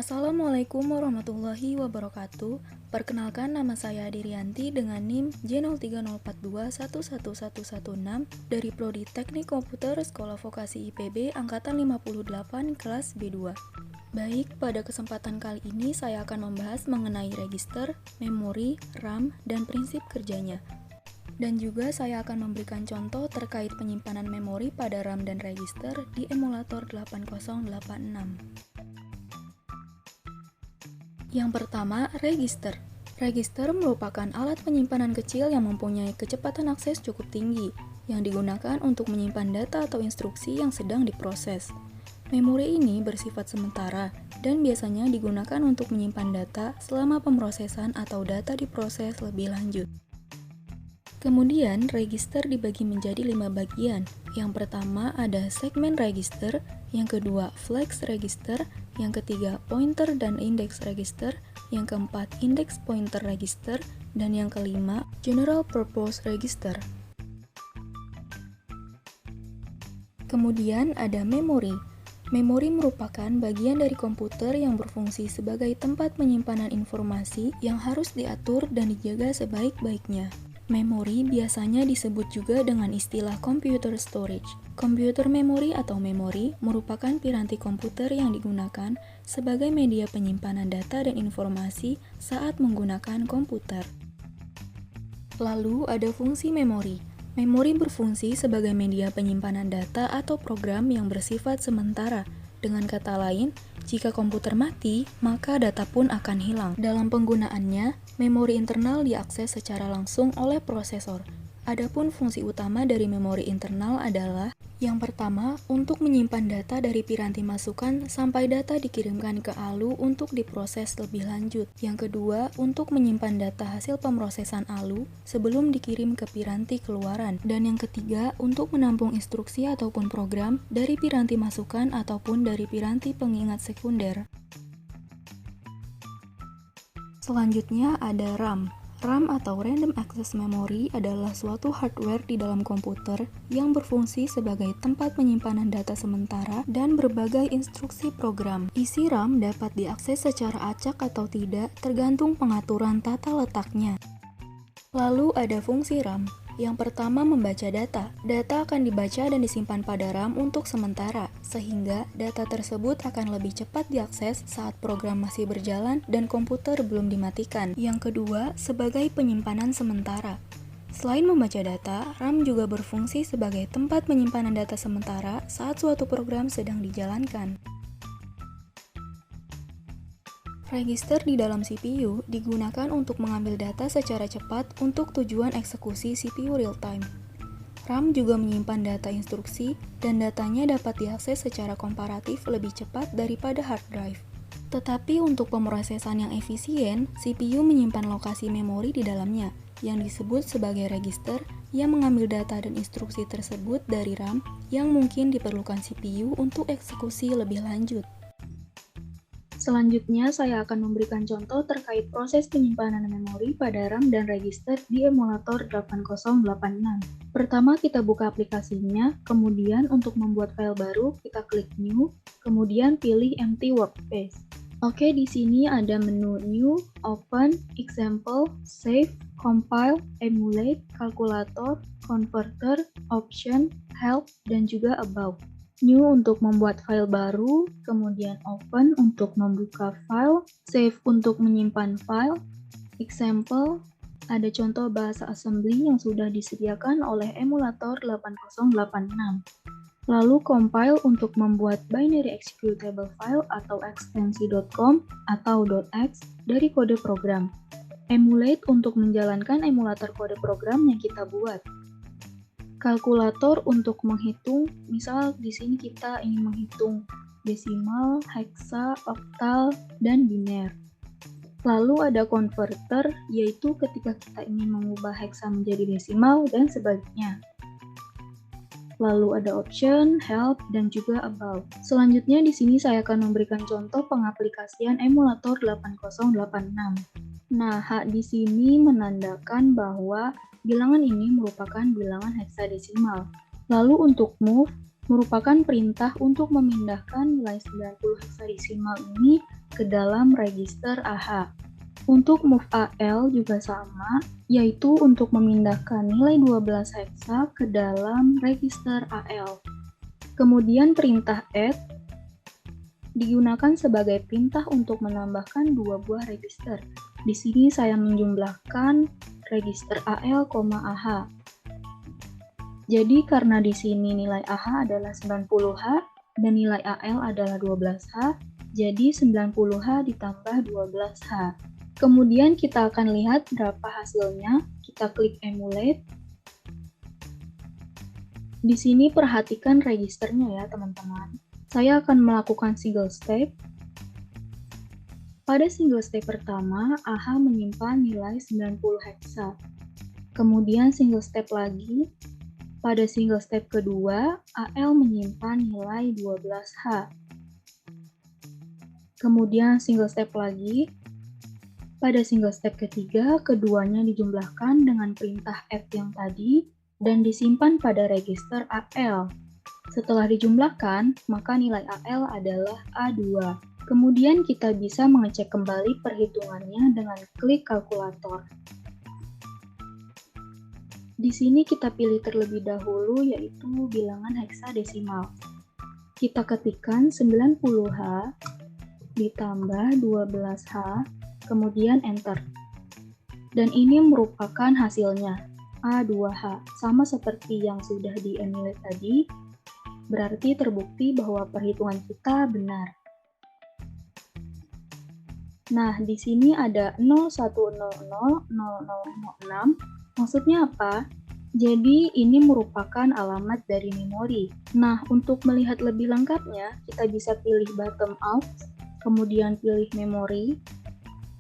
Assalamualaikum warahmatullahi wabarakatuh. Perkenalkan, nama saya Dirianti dengan NIM J03042111116 dari Prodi Teknik Komputer Sekolah Vokasi IPB Angkatan 58 kelas B2. Baik, pada kesempatan kali ini saya akan membahas mengenai register, memori, RAM, dan prinsip kerjanya. Dan juga saya akan memberikan contoh terkait penyimpanan memori pada RAM dan register di emulator 8086. Yang pertama, register. Register merupakan alat penyimpanan kecil yang mempunyai kecepatan akses cukup tinggi, yang digunakan untuk menyimpan data atau instruksi yang sedang diproses. Memori ini bersifat sementara, dan biasanya digunakan untuk menyimpan data selama pemrosesan atau data diproses lebih lanjut. Kemudian, register dibagi menjadi 5 bagian. Yang pertama ada segmen register, yang kedua flex register, yang ketiga pointer dan index register, yang keempat index pointer register, dan yang kelima general purpose register. Kemudian ada memori. Memori merupakan bagian dari komputer yang berfungsi sebagai tempat penyimpanan informasi yang harus diatur dan dijaga sebaik-baiknya. Memori biasanya disebut juga dengan istilah computer storage. Komputer memori atau memori merupakan piranti komputer yang digunakan sebagai media penyimpanan data dan informasi saat menggunakan komputer. Lalu ada fungsi memori. Memori berfungsi sebagai media penyimpanan data atau program yang bersifat sementara. Dengan kata lain, jika komputer mati, maka data pun akan hilang. Dalam penggunaannya, memori internal diakses secara langsung oleh prosesor. Adapun fungsi utama dari memori internal adalah yang pertama, untuk menyimpan data dari piranti masukan sampai data dikirimkan ke ALU untuk diproses lebih lanjut. Yang kedua, untuk menyimpan data hasil pemrosesan ALU sebelum dikirim ke piranti keluaran. Dan yang ketiga, untuk menampung instruksi ataupun program dari piranti masukan ataupun dari piranti pengingat sekunder. Selanjutnya ada RAM. RAM atau Random Access Memory adalah suatu hardware di dalam komputer yang berfungsi sebagai tempat penyimpanan data sementara dan berbagai instruksi program. Isi RAM dapat diakses secara acak atau tidak tergantung pengaturan tata letaknya. Lalu ada fungsi RAM. Yang pertama, membaca data. Data akan dibaca dan disimpan pada RAM untuk sementara, sehingga data tersebut akan lebih cepat diakses saat program masih berjalan dan komputer belum dimatikan. Yang kedua, sebagai penyimpanan sementara. Selain membaca data, RAM juga berfungsi sebagai tempat penyimpanan data sementara saat suatu program sedang dijalankan. Register di dalam CPU digunakan untuk mengambil data secara cepat untuk tujuan eksekusi CPU real-time. RAM juga menyimpan data instruksi dan datanya dapat diakses secara komparatif lebih cepat daripada hard drive. Tetapi untuk pemrosesan yang efisien, CPU menyimpan lokasi memori di dalamnya, yang disebut sebagai register yang mengambil data dan instruksi tersebut dari RAM yang mungkin diperlukan CPU untuk eksekusi lebih lanjut. Selanjutnya, saya akan memberikan contoh terkait proses penyimpanan memori pada RAM dan register di emulator 8086. Pertama, kita buka aplikasinya, kemudian untuk membuat file baru, kita klik New, kemudian pilih Empty Workspace. Oke, di sini ada menu New, Open, Example, Save, Compile, Emulate, Kalkulator, Converter, Option, Help, dan juga About. New untuk membuat file baru, kemudian Open untuk membuka file, Save untuk menyimpan file, Example, ada contoh bahasa assembly yang sudah disediakan oleh emulator 8086. Lalu Compile untuk membuat binary executable file atau ekstensi.com atau .x dari kode program. Emulate untuk menjalankan emulator kode program yang kita buat. Kalkulator untuk menghitung, misal di sini kita ingin menghitung desimal, heksa, oktal, dan biner. Lalu ada converter, yaitu ketika kita ingin mengubah heksa menjadi desimal dan sebaliknya. Lalu ada option, help, dan juga about. Selanjutnya di sini saya akan memberikan contoh pengaplikasian emulator 8086. Nah, H di sini menandakan bahwa bilangan ini merupakan bilangan heksadesimal. Lalu untuk move merupakan perintah untuk memindahkan nilai 90 heksadesimal ini ke dalam register AH. Untuk move AL juga sama, yaitu untuk memindahkan nilai 12 heksa ke dalam register AL. Kemudian perintah add digunakan sebagai perintah untuk menambahkan dua buah register. Di sini saya menjumlahkan register AL, AH. Jadi karena di sini nilai AH adalah 90H dan nilai AL adalah 12H, jadi 90H ditambah 12H. Kemudian kita akan lihat berapa hasilnya. Kita klik emulate. Di sini perhatikan registernya ya teman-teman. Saya akan melakukan single step. Pada single step pertama, AH menyimpan nilai 90 heksa. Kemudian single step lagi. Pada single step kedua, AL menyimpan nilai 12H. Kemudian single step lagi. Pada single step ketiga, keduanya dijumlahkan dengan perintah add yang tadi dan disimpan pada register AL. Setelah dijumlahkan, maka nilai AL adalah A2. Kemudian kita bisa mengecek kembali perhitungannya dengan klik kalkulator. Di sini kita pilih terlebih dahulu yaitu bilangan heksadesimal. Kita ketikkan 90H ditambah 12H, kemudian enter. Dan ini merupakan hasilnya, A2H. Sama seperti yang sudah di-emulate tadi, berarti terbukti bahwa perhitungan kita benar. Nah, di sini ada 01000006. Maksudnya apa? Jadi, ini merupakan alamat dari memori. Nah, untuk melihat lebih lengkapnya, kita bisa pilih bottom up, kemudian pilih memori.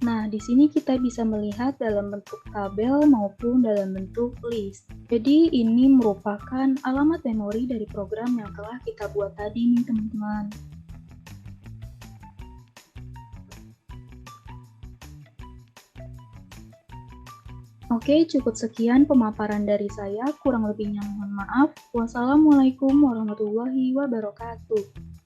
Nah, di sini kita bisa melihat dalam bentuk tabel maupun dalam bentuk list. Jadi, ini merupakan alamat memori dari program yang telah kita buat tadi nih, teman-teman. Oke, cukup sekian pemaparan dari saya. Kurang lebihnya mohon maaf. Wassalamualaikum warahmatullahi wabarakatuh.